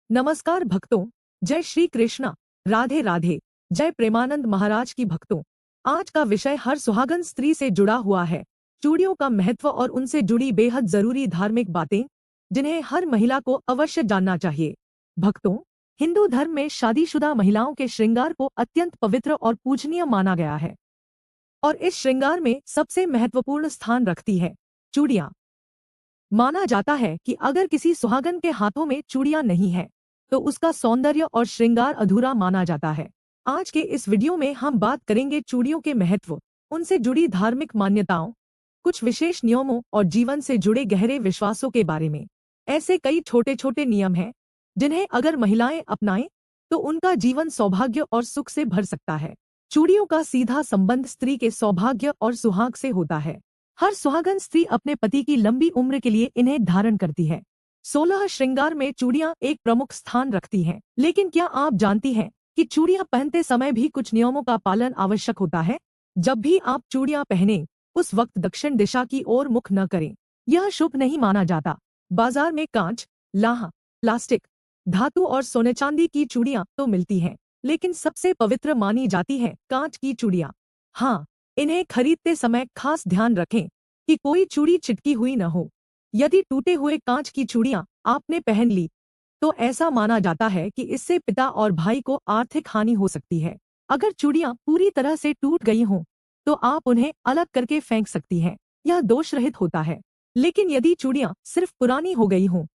नमस्कार भक्तों, जय श्री कृष्णा, राधे राधे, जय प्रेमानंद महाराज की भक्तों। आज का विषय हर सुहागन स्त्री से जुड़ा हुआ है। चूड़ियों का महत्व और उनसे जुड़ी बेहद जरूरी धार्मिक बातें, जिन्हें हर महिला को अवश्य जानना चाहिए। भक्तों, हिंदू धर्म में शादीशुदा महिलाओं के श्रृंगार को अत्यंत पवित्र और पूजनीय माना गया है, और इस श्रृंगार में सबसे महत्वपूर्ण स्थान रखती है चूड़ियां। माना जाता है कि अगर किसी सुहागन के हाथों में चूड़ियां नहीं है, तो उसका सौंदर्य और श्रृंगार अधूरा माना जाता है। आज के इस वीडियो में हम बात करेंगे चूड़ियों के महत्व, उनसे जुड़ी धार्मिक मान्यताओं, कुछ विशेष नियमों और जीवन से जुड़े गहरे विश्वासों के बारे में। ऐसे कई छोटे छोटे नियम हैं जिन्हें अगर महिलाएं अपनाएं तो उनका जीवन सौभाग्य और सुख से भर सकता है। चूड़ियों का सीधा संबंध स्त्री के सौभाग्य और सुहाग से होता है। हर सुहागन स्त्री अपने पति की लंबी उम्र के लिए इन्हें धारण करती है। 16 श्रृंगार में चूड़ियां एक प्रमुख स्थान रखती हैं। लेकिन क्या आप जानती हैं कि चूड़ियां पहनते समय भी कुछ नियमों का पालन आवश्यक होता है? जब भी आप चूड़ियां पहने उस वक्त दक्षिण दिशा की ओर मुख न करें, यह शुभ नहीं माना जाता। बाजार में कांच, लाह, प्लास्टिक, धातु और सोने चांदी की चूड़ियां तो मिलती हैं, लेकिन सबसे पवित्र मानी जाती है कांच की चूड़ियां। हाँ, इन्हें खरीदते समय खास ध्यान रखें कि कोई चूड़ी चिटकी हुई न हो। यदि टूटे हुए कांच की चूड़ियां आपने पहन ली, तो ऐसा माना जाता है कि इससे पिता और भाई को आर्थिक हानि हो सकती है। अगर चूड़ियां पूरी तरह से टूट गई हों, तो आप उन्हें अलग करके फेंक सकती हैं। यह दोष रहित होता है। लेकिन यदि चूड़ियां सिर्फ पुरानी हो गई हों,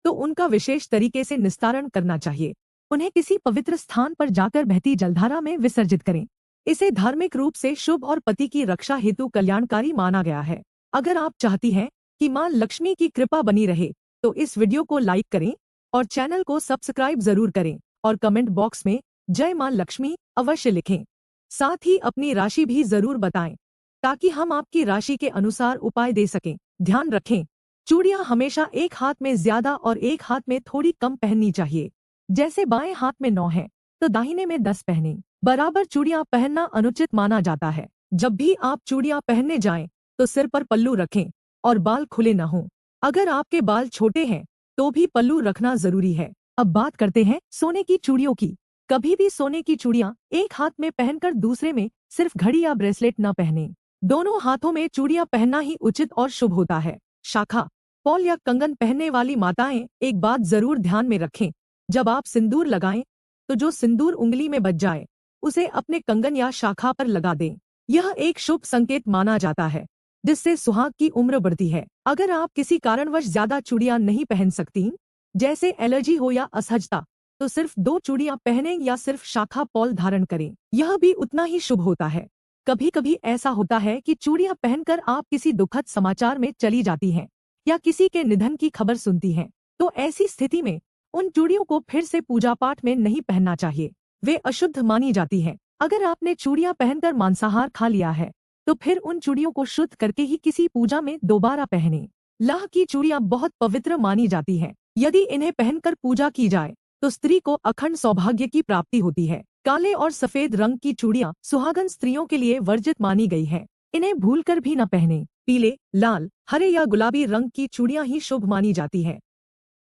तो उनका विशेष तरीके से निस्तारण करना चाहिए। उन्हें किसी पवित्र स्थान पर जाकर बहती जलधारा में विसर्जित करें। इसे धार्मिक रूप से शुभ और पति की रक्षा हेतु कल्याणकारी माना गया है। अगर आप चाहती हैं कि मां लक्ष्मी की कृपा बनी रहे, तो इस वीडियो को लाइक करें और चैनल को सब्सक्राइब जरूर करें, और कमेंट बॉक्स में जय मां लक्ष्मी अवश्य लिखें। साथ ही अपनी राशि भी जरूर बताएं, ताकि हम आपकी राशि के अनुसार उपाय दे सकें। ध्यान रखें, चूड़ियां हमेशा एक हाथ में ज्यादा और एक हाथ में थोड़ी कम पहननी चाहिए। जैसे बाएं हाथ में 9 है, तो दाहिने में 10 पहने। बराबर चूड़ियां पहनना अनुचित माना जाता है। जब भी आप चूड़ियां पहनने जाएं, तो सिर पर पल्लू रखें और बाल खुले न हों। अगर आपके बाल छोटे हैं, तो भी पल्लू रखना जरूरी है। अब बात करते हैं सोने की चूड़ियों की। कभी भी सोने की चूड़ियां एक हाथ में पहनकर दूसरे में सिर्फ घड़ी या ब्रेसलेट न पहने। दोनों हाथों में चूड़ियां पहनना ही उचित और शुभ होता है। शाखा, पॉल या कंगन पहनने वाली माताएं एक बात जरूर ध्यान में रखें। जब आप सिंदूर लगाएं, तो जो सिंदूर उंगली में बच जाए, उसे अपने कंगन या शाखा पर लगा दें। यह एक शुभ संकेत माना जाता है, जिससे सुहाग की उम्र बढ़ती है। अगर आप किसी कारणवश ज्यादा चूड़ियां नहीं पहन सकती, जैसे एलर्जी हो या असहजता, तो सिर्फ 2 चूड़ियां पहनें या सिर्फ शाखा पॉल धारण करें। यह भी उतना ही शुभ होता है। कभी कभी ऐसा होता है कि चूड़ियां पहनकर आप किसी दुखद समाचार में चली जाती हैं, या किसी के निधन की खबर सुनती हैं। तो ऐसी स्थिति में उन चूड़ियों को फिर से पूजा पाठ में नहीं पहनना चाहिए। वे अशुद्ध मानी जाती हैं। अगर आपने चूड़ियां पहनकर मांसाहार खा लिया है, तो फिर उन चूड़ियों को शुद्ध करके ही किसी पूजा में दोबारा पहने। लाह की चूड़ियां बहुत पवित्र मानी जाती हैं। यदि इन्हें पहनकर पूजा की जाए, तो स्त्री को अखंड सौभाग्य की प्राप्ति होती है। काले और सफेद रंग की चूड़ियां सुहागन स्त्रियों के लिए वर्जित मानी गई है। इन्हें भूलकर भी न पहने। पीले, लाल, हरे या गुलाबी रंग की चूड़ियां ही शुभ मानी जाती है।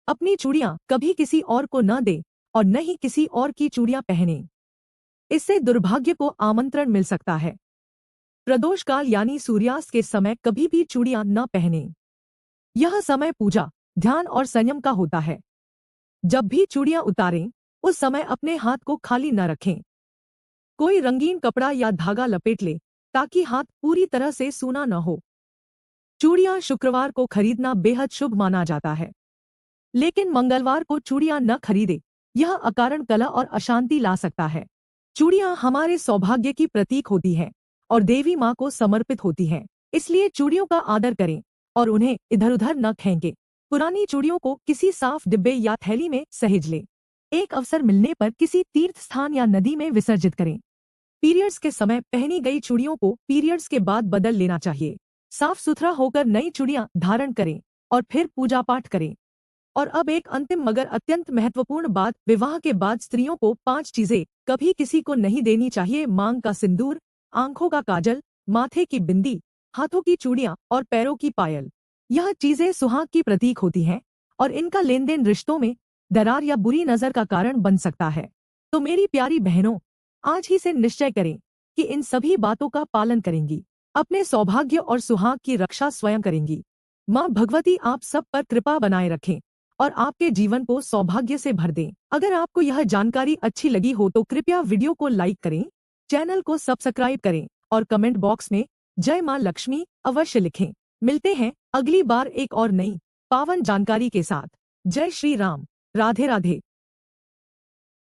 अपनी चूड़ियां कभी किसी और को न दे, और न ही किसी और की चूड़ियां पहने। इससे दुर्भाग्य को आमंत्रण मिल सकता है। प्रदोष काल यानी सूर्यास्त के समय कभी भी चूड़ियां न पहने। यह समय पूजा, ध्यान और संयम का होता है। जब भी चूड़ियां उतारें, उस समय अपने हाथ को खाली न रखें। कोई रंगीन कपड़ा या धागा लपेट ले, ताकि हाथ पूरी तरह से सूना न हो। चूड़ियां शुक्रवार को खरीदना बेहद शुभ माना जाता है, लेकिन मंगलवार को चूड़ियां न खरीदे। यह अकारण कलह और अशांति ला सकता है। चूड़ियां हमारे सौभाग्य की प्रतीक होती हैं और देवी मां को समर्पित होती हैं। इसलिए चूड़ियों का आदर करें और उन्हें इधर उधर न फेंकें। पुरानी चूड़ियों को किसी साफ डिब्बे या थैली में सहेज लें। एक अवसर मिलने पर किसी तीर्थ स्थान या नदी में विसर्जित करें। पीरियड्स के समय पहनी गई चूड़ियों को पीरियड्स के बाद बदल लेना चाहिए। साफ सुथरा होकर नई चूड़ियां धारण करें और फिर पूजा पाठ करें। और अब एक अंतिम मगर अत्यंत महत्वपूर्ण बात, विवाह के बाद स्त्रियों को 5 चीजें कभी किसी को नहीं देनी चाहिए: मांग का सिंदूर, आंखों का काजल, माथे की बिंदी, हाथों की चूड़ियां और पैरों की पायल। यह चीजें सुहाग की प्रतीक होती हैं, और इनका लेन देन रिश्तों में दरार या बुरी नजर का कारण बन सकता है। तो मेरी प्यारी बहनों, आज ही से निश्चय करें कि इन सभी बातों का पालन करेंगी, अपने सौभाग्य और सुहाग की रक्षा स्वयं करेंगी। माँ भगवती आप सब पर कृपा बनाए रखें और आपके जीवन को सौभाग्य से भर दें। अगर आपको यह जानकारी अच्छी लगी हो तो कृपया वीडियो को लाइक करें, चैनल को सब्सक्राइब करें और कमेंट बॉक्स में जय माँ लक्ष्मी अवश्य लिखें। मिलते हैं अगली बार एक और नई पावन जानकारी के साथ। जय श्री राम। राधे राधे।